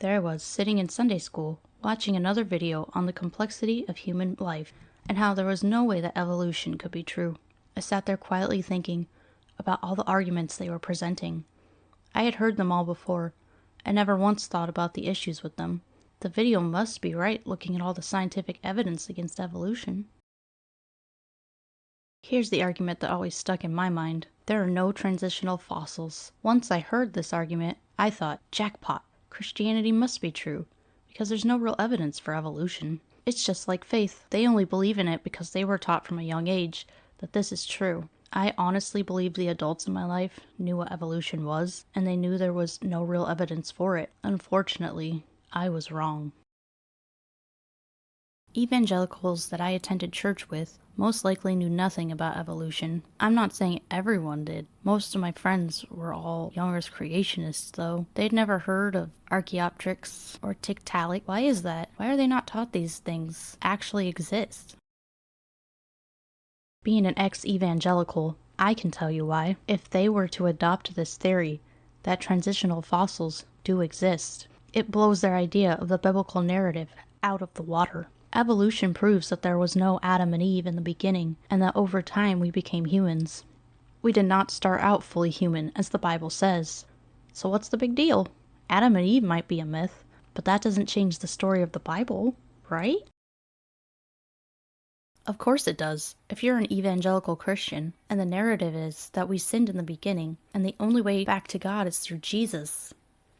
There I was, sitting in Sunday school, watching another video on the complexity of human life and how there was no way that evolution could be true. I sat there quietly thinking about all the arguments they were presenting. I had heard them all before, and never once thought about the issues with them. The video must be right looking at all the scientific evidence against evolution. Here's the argument that always stuck in my mind. There are no transitional fossils. Once I heard this argument, I thought, jackpot, Christianity must be true, because there's no real evidence for evolution. It's just like faith. They only believe in it because they were taught from a young age that this is true. I honestly believe the adults in my life knew what evolution was, and they knew there was no real evidence for it. Unfortunately, I was wrong. Evangelicals that I attended church with most likely knew nothing about evolution. I'm not saying everyone did. Most of my friends were all young earth creationists, though. They'd never heard of Archaeopteryx or Tiktaalik. Why is that? Why are they not taught these things actually exist? Being an ex-evangelical, I can tell you why. If they were to adopt this theory that transitional fossils do exist, it blows their idea of the biblical narrative out of the water. Evolution proves that there was no Adam and Eve in the beginning, and that over time we became humans. We did not start out fully human, as the Bible says. So what's the big deal? Adam and Eve might be a myth, but that doesn't change the story of the Bible, right? Of course it does. If you're an evangelical Christian, and the narrative is that we sinned in the beginning, and the only way back to God is through Jesus,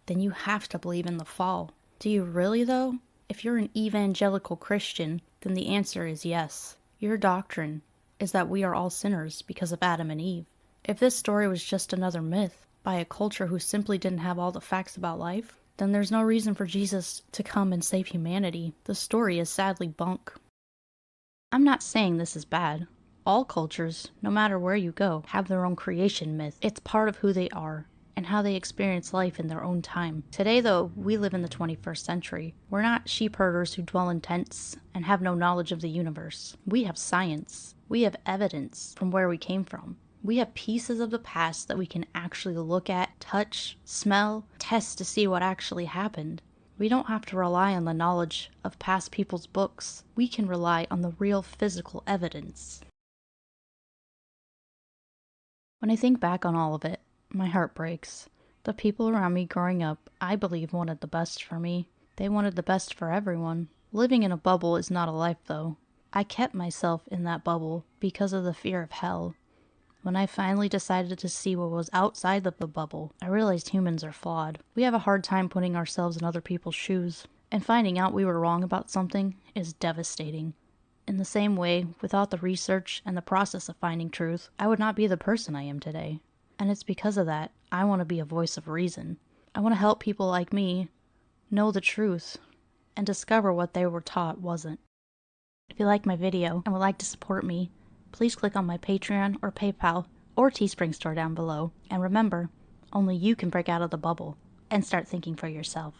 then you have to believe in the fall. Do you really, though? If you're an evangelical Christian, then the answer is yes. Your doctrine is that we are all sinners because of Adam and Eve. If this story was just another myth by a culture who simply didn't have all the facts about life, then there's no reason for Jesus to come and save humanity. The story is sadly bunk. I'm not saying this is bad. All cultures, no matter where you go, have their own creation myth. It's part of who they are and how they experience life in their own time. Today, though, we live in the 21st century. We're not sheep herders who dwell in tents and have no knowledge of the universe. We have science. We have evidence from where we came from. We have pieces of the past that we can actually look at, touch, smell, test to see what actually happened. We don't have to rely on the knowledge of past people's books. We can rely on the real physical evidence. When I think back on all of it, my heart breaks. The people around me growing up, I believe, wanted the best for me. They wanted the best for everyone. Living in a bubble is not a life, though. I kept myself in that bubble because of the fear of hell. When I finally decided to see what was outside of the bubble, I realized humans are flawed. We have a hard time putting ourselves in other people's shoes, and finding out we were wrong about something is devastating. In the same way, without the research and the process of finding truth, I would not be the person I am today. And it's because of that, I want to be a voice of reason. I want to help people like me know the truth and discover what they were taught wasn't. If you like my video and would like to support me, please click on my Patreon or PayPal or Teespring store down below. And remember, only you can break out of the bubble and start thinking for yourself.